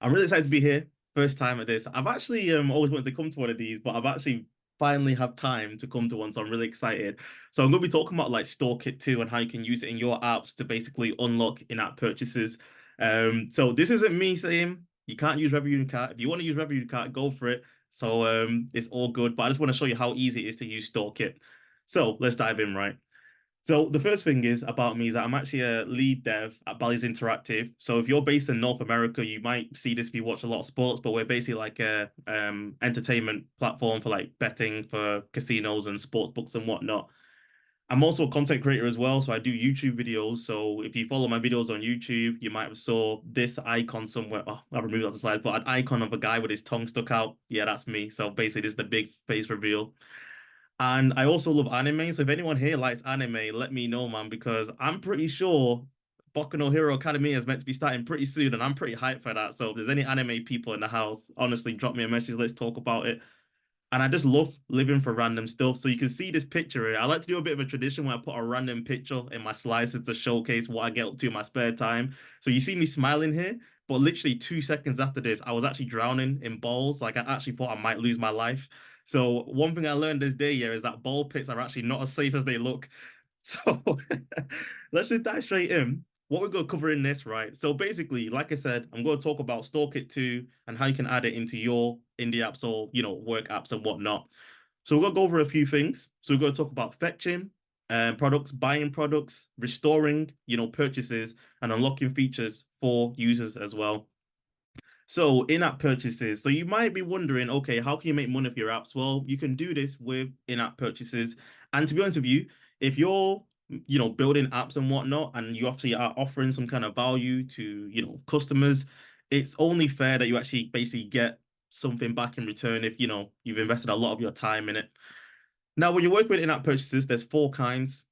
I'm really excited to be here. First time at this. I've actually always wanted to come to one of these, but I've actually finally have time to come to one, so I'm really excited. So I'm going to be talking about like StoreKit 2 and how you can use it in your apps to basically unlock in-app purchases. So this isn't me saying you can't use Revenue Cart. If you want to use Revenue Cart, go for it. So it's all good, but I just want to show you how easy it is to use StoreKit. So let's dive in, right? So the first thing is about me is that I'm actually a lead dev at Bally's Interactive. So if you're based in North America, you might see this if you watch a lot of sports, but we're basically like a entertainment platform for like betting for casinos and sports books and whatnot. I'm also a content creator as well, so I do YouTube videos. So if you follow my videos on YouTube, you might have saw this icon somewhere. Oh, I've removed that the slides, but an icon of a guy with his tongue stuck out. Yeah, that's me. So basically, this is the big face reveal. And I also love anime. So if anyone here likes anime, let me know, man, because I'm pretty sure Boku no Hero Academia is meant to be starting pretty soon, and I'm pretty hyped for that. So if there's any anime people in the house, honestly, drop me a message. Let's talk about it. And I just love living for random stuff. So you can see this picture here. I like to do a bit of a tradition where I put a random picture in my slices to showcase what I get up to in my spare time. So you see me smiling here, but literally 2 seconds after this, I was actually drowning in balls. Like I actually thought I might lose my life. So one thing I learned this day here is that ball pits are actually not as safe as they look. So let's just dive straight in. What we're going to cover in this, right? So basically, like I said, I'm going to talk about StoreKit 2 and how you can add it into your indie apps or, work apps and whatnot. So we're going to go over a few things. So we're going to talk about fetching products, buying products, restoring, purchases and unlocking features for users as well. So in-app purchases. So you might be wondering, okay, how can you make money with your apps? Well, you can do this with in-app purchases. And to be honest with you, if you're, building apps and whatnot, and you obviously are offering some kind of value to, customers, it's only fair that you actually basically get something back in return if, you've invested a lot of your time in it. Now, when you work with in-app purchases, there's four kinds.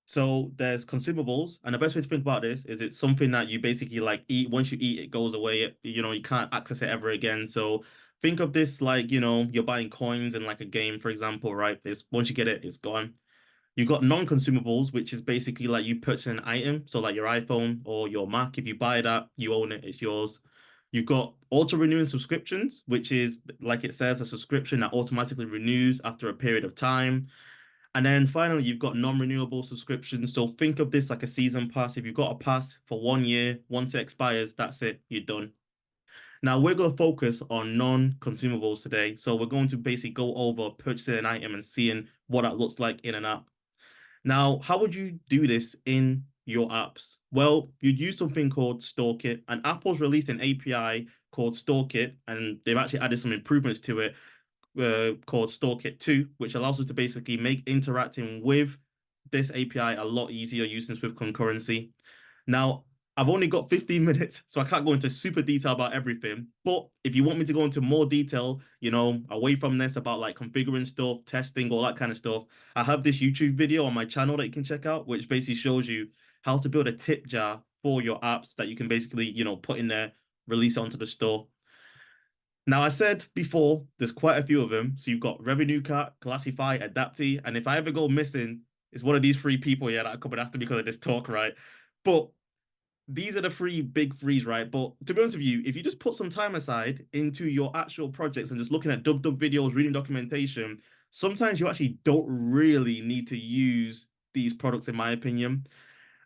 So there's consumables, and the best way to think about this is it's something that you basically like eat. Once you eat, it goes away. You can't access it ever again. So think of this like, you're buying coins in like a game, for example, right? It's once you get it, it's gone. You got non-consumables, which is basically like you purchase an item. So like your iPhone or your Mac, if you buy that, you own it, it's yours. You've got auto-renewing subscriptions, which is like it says, a subscription that automatically renews after a period of time. And then finally, you've got non-renewable subscriptions. So think of this like a season pass. If you've got a pass for 1 year, once it expires, that's it, you're done. Now we're going to focus on non-consumables today. So we're going to basically go over purchasing an item and seeing what that looks like in an app. Now, how would you do this in your apps? Well, you'd use something called StoreKit, and Apple's released an API called StoreKit, and they've actually added some improvements to it called StoreKit 2, which allows us to basically make interacting with this API a lot easier using Swift concurrency. Now, I've only got 15 minutes, so I can't go into super detail about everything. But if you want me to go into more detail, away from this about like configuring stuff, testing, all that kind of stuff, I have this YouTube video on my channel that you can check out, which basically shows you how to build a tip jar for your apps that you can basically, put in there, release it onto the store. Now, I said before, there's quite a few of them. So you've got Revenue Cart, Classify, Adapty, and if I ever go missing, it's one of these three people here that are coming after me because of this talk, right? But these are the three big threes, right? But to be honest with you, if you just put some time aside into your actual projects and just looking at dub videos, reading documentation, sometimes you actually don't really need to use these products, in my opinion.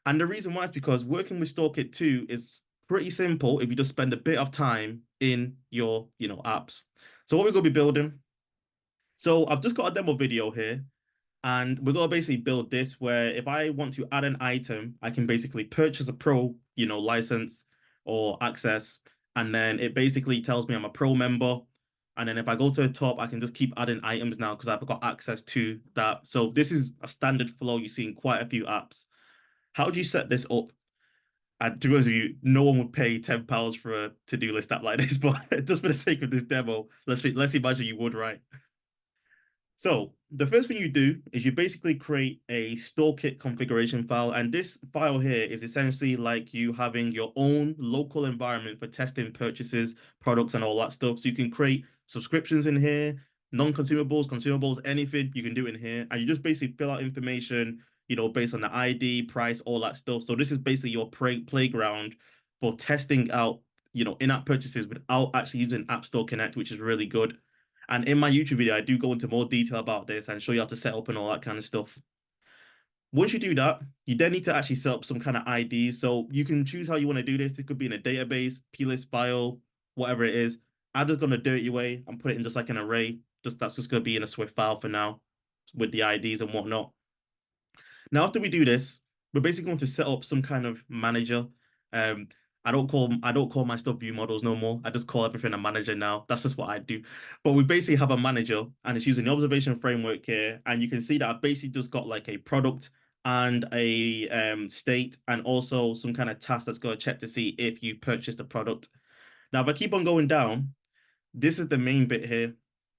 And the reason why is because working with StoreKit 2 is pretty simple if you just spend a bit of time in your, apps. So what we're going to be building. So I've just got a demo video here, and we're going to basically build this where if I want to add an item, I can basically purchase a pro, license or access, and then it basically tells me I'm a pro member. And then if I go to the top, I can just keep adding items now because I've got access to that. So this is a standard flow you see in quite a few apps. How do you set this up? And to be honest with you, no one would pay £10 for a to-do list app like this, but just for the sake of this demo, let's imagine you would, right? So the first thing you do is you basically create a StoreKit configuration file, and this file here is essentially like you having your own local environment for testing purchases, products, and all that stuff. So you can create subscriptions in here, non-consumables, consumables, anything you can do in here, and you just basically fill out information, based on the ID, price, all that stuff. So this is basically your playground for testing out, in-app purchases without actually using App Store Connect, which is really good. And in my YouTube video, I do go into more detail about this and show you how to set up and all that kind of stuff. Once you do that, you then need to actually set up some kind of ID. So you can choose how you want to do this. It could be in a database, plist file, whatever it is. I'm just gonna do it your way and put it in just like an array. That's just gonna be in a Swift file for now with the IDs and whatnot. Now, after we do this, we're basically going to set up some kind of manager. Um, I don't call my stuff view models no more. I just call everything a manager now. That's just what I do. But we basically have a manager, and it's using the observation framework here. And you can see that I've basically just got like a product and a state, and also some kind of task that's going to check to see if you purchased the product. Now, if I keep on going down, this is the main bit here.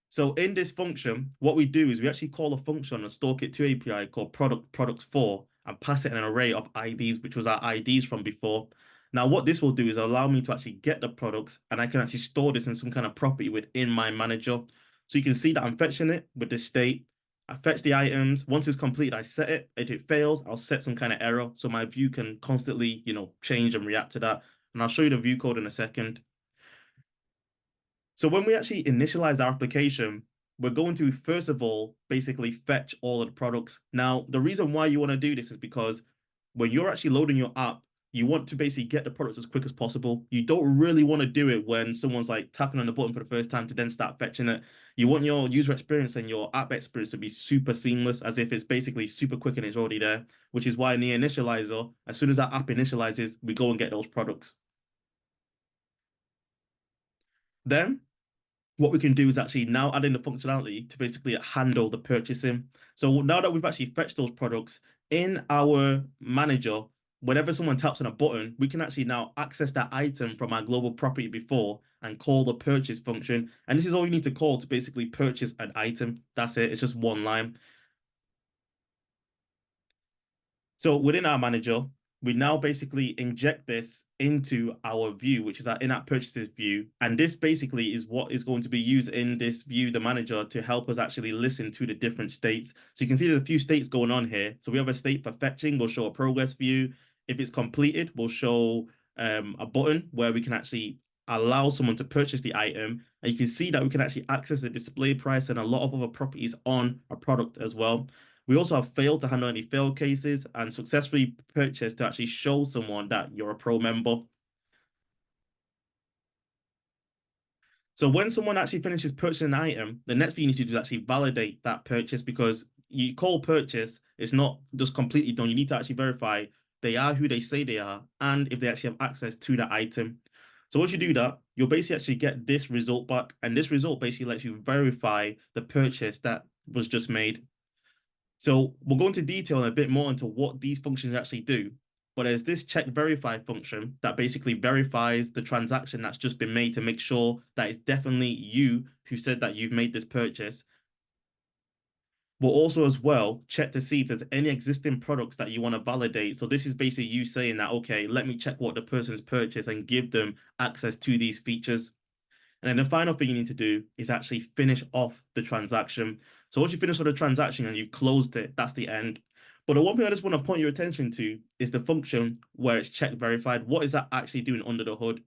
So in this function, what we do is we actually call a function on the StoreKit 2 API called products4 and pass it an array of IDs, which was our IDs from before. Now, what this will do is allow me to actually get the products, and I can actually store this in some kind of property within my manager. So you can see that I'm fetching it with this state. I fetch the items. Once it's complete, I set it. If it fails, I'll set some kind of error so my view can constantly, change and react to that. And I'll show you the view code in a second. So when we actually initialize our application, we're going to, first of all, basically fetch all of the products. Now, the reason why you want to do this is because when you're actually loading your app, you want to basically get the products as quick as possible. You don't really want to do it when someone's like tapping on the button for the first time to then start fetching it. You want your user experience and your app experience to be super seamless, as if it's basically super quick and it's already there, which is why in the initializer, as soon as that app initializes, we go and get those products. Then what we can do is actually now add in the functionality to basically handle the purchasing. So now that we've actually fetched those products in our manager, whenever someone taps on a button, we can actually now access that item from our global property before and call the purchase function. And this is all you need to call to basically purchase an item. That's it. It's just one line. So within our manager, we now basically inject this into our view, which is our in-app purchases view. And this basically is what is going to be used in this view, the manager, to help us actually listen to the different states. So you can see there's a few states going on here. So we have a state for fetching, we'll show a progress view. If it's completed, we'll show a button where we can actually allow someone to purchase the item. And you can see that we can actually access the display price and a lot of other properties on a product as well. We also have failed to handle any failed cases and successfully purchased to actually show someone that you're a pro member. So when someone actually finishes purchasing an item, the next thing you need to do is actually validate that purchase, because you call purchase, it's not just completely done. You need to actually verify they are who they say they are and if they actually have access to that item. So once you do that, you'll basically actually get this result back, and this result basically lets you verify the purchase that was just made. So we'll go into detail and a bit more into what these functions actually do. But there's this check verify function that basically verifies the transaction that's just been made to make sure that it's definitely you who said that you've made this purchase. We'll also as well check to see if there's any existing products that you want to validate. So this is basically you saying that, okay, let me check what the person's purchased and give them access to these features. And then the final thing you need to do is actually finish off the transaction. So once you finish off the transaction and you've closed it, that's the end. But the one thing I just want to point your attention to is the function where it's check verified. What is that actually doing under the hood?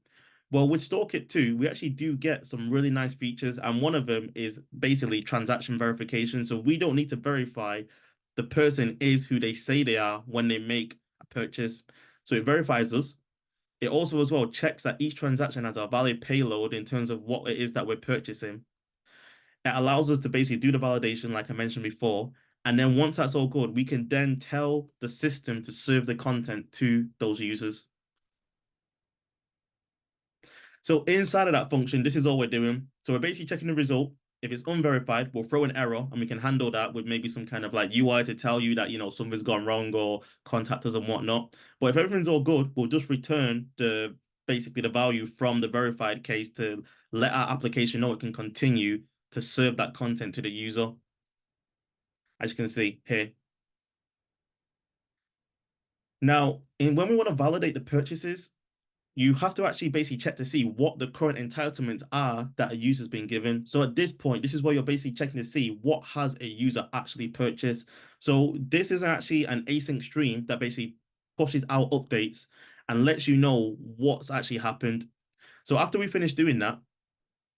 Well, with StoreKit 2, we actually do get some really nice features. And one of them is basically transaction verification. So we don't need to verify the person is who they say they are when they make a purchase. So it verifies us. It also as well checks that each transaction has a valid payload in terms of what it is that we're purchasing. It allows us to basically do the validation, like I mentioned before. And then once that's all good, we can then tell the system to serve the content to those users. So inside of that function, this is all we're doing. So we're basically checking the result. If it's unverified, we'll throw an error and we can handle that with maybe some kind of like UI to tell you that, something's gone wrong or contact us and whatnot. But if everything's all good, we'll just return basically the value from the verified case to let our application know it can continue to serve that content to the user. As you can see here. Now, when we want to validate the purchases, you have to actually basically check to see what the current entitlements are that a user's been given. So at this point, this is where you're basically checking to see what has a user actually purchased. So this is actually an async stream that basically pushes out updates and lets you know what's actually happened. So after we finish doing that,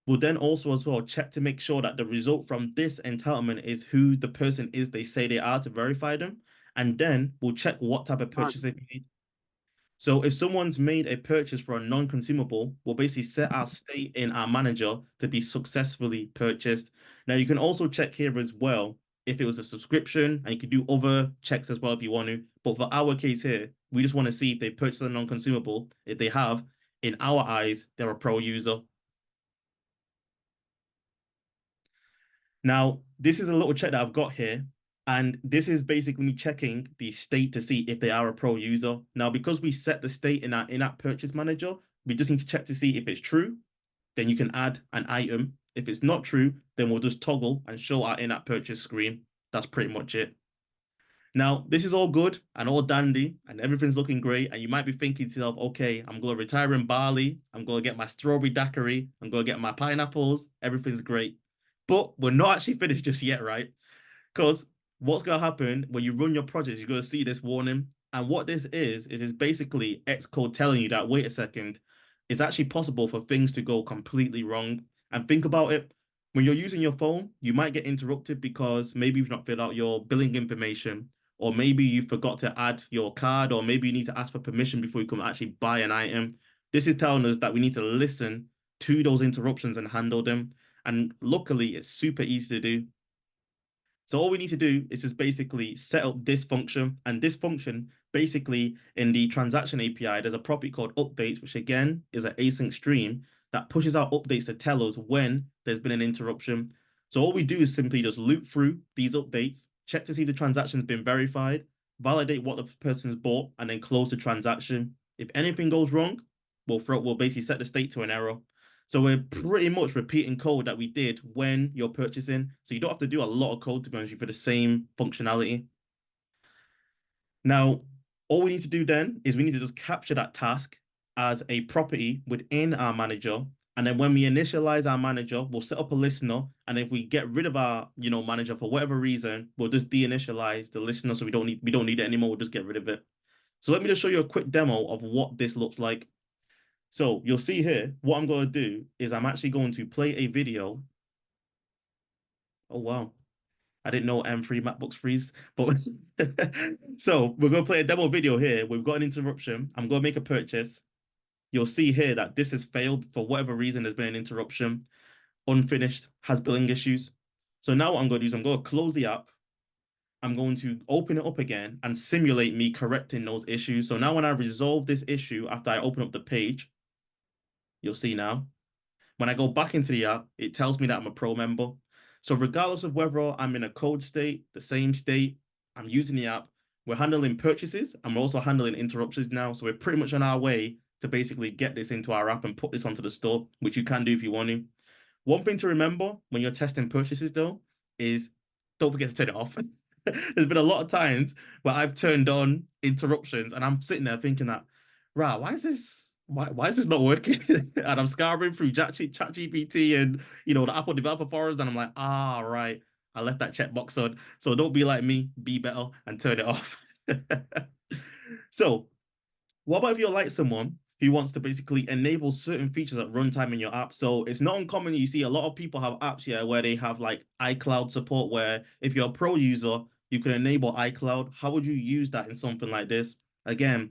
we'll then also as well check to make sure that the result from this entitlement is who the person is they say they are to verify them. And then we'll check what type of Right. purchase they've made. So if someone's made a purchase for a non-consumable, we'll basically set our state in our manager to be successfully purchased. Now you can also check here as well if it was a subscription, and you can do other checks as well if you want to. But for our case here, we just want to see if they purchased a non-consumable. If they have, in our eyes, they're a pro user. Now, this is a little check that I've got here, and this is basically me checking the state to see if they are a pro user. Now, because we set the state in our in-app purchase manager, we just need to check to see if it's true. Then you can add an item. If it's not true, then we'll just toggle and show our in-app purchase screen. That's pretty much it. Now, this is all good and all dandy, and everything's looking great. And you might be thinking to yourself, okay, I'm going to retire in Bali. I'm going to get my strawberry daiquiri. I'm going to get my pineapples. Everything's great. But we're not actually finished just yet, right? Because what's going to happen when you run your project, you're going to see this warning. And what this is it's basically Xcode telling you that, wait a second, it's actually possible for things to go completely wrong. And think about it. When you're using your phone, you might get interrupted because maybe you've not filled out your billing information, or maybe you forgot to add your card, or maybe you need to ask for permission before you can actually buy an item. This is telling us that we need to listen to those interruptions and handle them. And luckily, it's super easy to do. So all we need to do is just basically set up this function, and this function basically in the transaction API, there's a property called updates, which again is an async stream that pushes out updates to tell us when there's been an interruption. So all we do is simply just loop through these updates, check to see the transaction's been verified, validate what the person's bought, and then close the transaction. If anything goes wrong, we'll basically set the state to an error. So we're pretty much repeating code that we did when you're purchasing. So you don't have to do a lot of code to be honest with you for the same functionality. Now, all we need to do then is we need to just capture that task as a property within our manager. And then when we initialize our manager, we'll set up a listener. And if we get rid of our, manager for whatever reason, we'll just deinitialize the listener. So we don't need it anymore. We'll just get rid of it. So let me just show you a quick demo of what this looks like. So you'll see here, what I'm going to do is I'm actually going to play a video. Oh, wow. I didn't know M3 MacBooks freeze, but so we're going to play a demo video here. We've got an interruption. I'm going to make a purchase. You'll see here that this has failed for whatever reason. There's been an interruption. Unfinished, has billing issues. So now what I'm going to do is I'm going to close the app. I'm going to open it up again and simulate me correcting those issues. So now when I resolve this issue after I open up the page, you'll see now. When I go back into the app, it tells me that I'm a pro member. So regardless of whether I'm in a code state, the same state, I'm using the app, we're handling purchases and we're also handling interruptions now. So we're pretty much on our way to basically get this into our app and put this onto the store, which you can do if you want to. One thing to remember when you're testing purchases though, is don't forget to turn it off. There's been a lot of times where I've turned on interruptions and I'm sitting there thinking that, right, why is this not working? And I'm scouring through ChatGPT and the Apple developer forums, and I'm like, right, I left that checkbox on. So don't be like me, be better and turn it off. So what about if you're like someone who wants to basically enable certain features at runtime in your app? So it's not uncommon. You see a lot of people have apps here where they have like iCloud support, where if you're a pro user, you can enable iCloud. How would you use that in something like this? Again,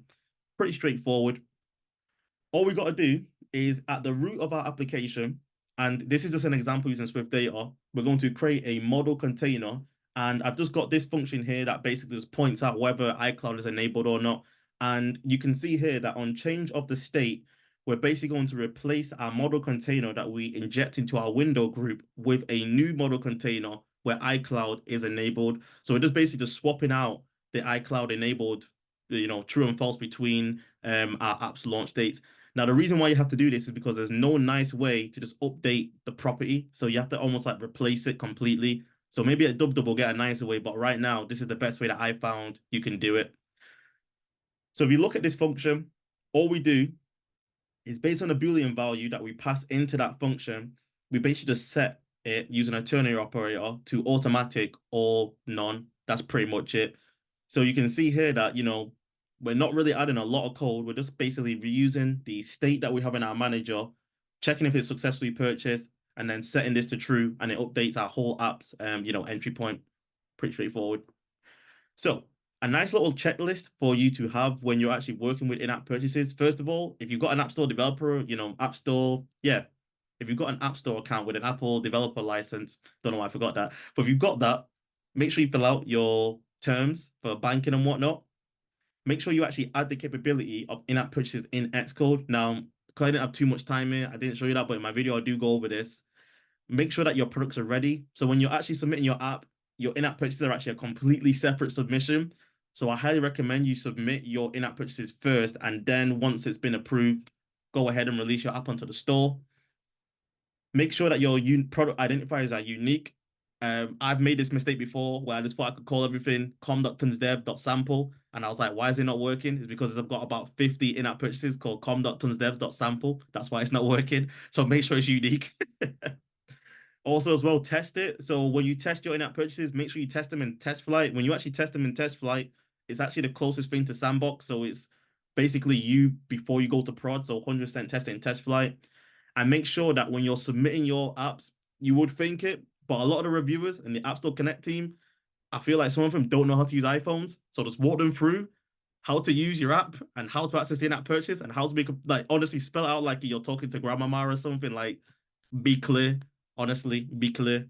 pretty straightforward. All we got to do is at the root of our application, and this is just an example using Swift data, we're going to create a model container. And I've just got this function here that basically just points out whether iCloud is enabled or not. And you can see here that on change of the state, we're basically going to replace our model container that we inject into our window group with a new model container where iCloud is enabled. So we're just basically just swapping out the iCloud enabled, true and false between our app's launch dates. Now, the reason why you have to do this is because there's no nice way to just update the property. So you have to almost like replace it completely. So maybe a dub will get a nicer way, but right now, this is the best way that I found you can do it. So if you look at this function, all we do is based on the Boolean value that we pass into that function, we basically just set it using a ternary operator to automatic or none. That's pretty much it. So you can see here that, we're not really adding a lot of code. We're just basically reusing the state that we have in our manager checking if it's successfully purchased, and then setting this to true, and it updates our whole app's entry point. Pretty straightforward. So a nice little checklist for you to have when you're actually working with in-app purchases. First of all, if you've got an App Store developer, App Store, yeah. If you've got an App Store account with an Apple developer license, don't know why I forgot that. But if you've got that, make sure you fill out your terms for banking and whatnot. Make sure you actually add the capability of in-app purchases in Xcode. Now, because I didn't have too much time here, I didn't show you that, but in my video, I do go over this. Make sure that your products are ready. So when you're actually submitting your app, your in-app purchases are actually a completely separate submission. So I highly recommend you submit your in-app purchases first, and then once it's been approved, go ahead and release your app onto the store. Make sure that your product identifiers are unique. I've made this mistake before where I just thought I could call everything com.tunsdev.sample, and I was like, why is it not working? It's because I've got about 50 in-app purchases called com.tunsdev.sample. That's why it's not working. So make sure it's unique. Also, as well, test it. So when you test your in-app purchases, make sure you test them in test flight. When you actually test them in test flight, it's actually the closest thing to sandbox. So it's basically you before you go to prod. So 100% test it in test flight. And make sure that when you're submitting your apps, you would think it, but a lot of the reviewers and the App Store Connect team, I feel like some of them don't know how to use iPhones. So just walk them through how to use your app and how to access the in-app purchase and how to make, like, honestly, spell it out like you're talking to grandmama or something. Like, be clear. Honestly, be clear.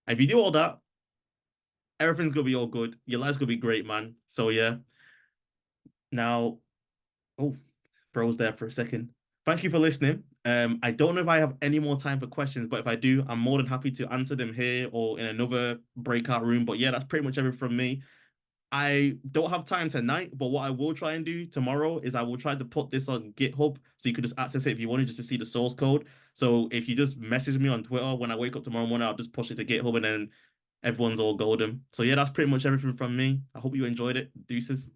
If you do all that, everything's gonna be all good. Your life's gonna be great, man. So yeah. Now, oh, froze there for a second. Thank you for listening. I don't know if I have any more time for questions, but if I do, I'm more than happy to answer them here or in another breakout room. But yeah, that's pretty much everything from me. I don't have time tonight, but what I will try and do tomorrow is I will try to put this on GitHub so you could just access it if you wanted just to see the source code. So if you just message me on Twitter when I wake up tomorrow morning, I'll just push it to GitHub and then everyone's all golden. So yeah, that's pretty much everything from me. I hope you enjoyed it. Deuces.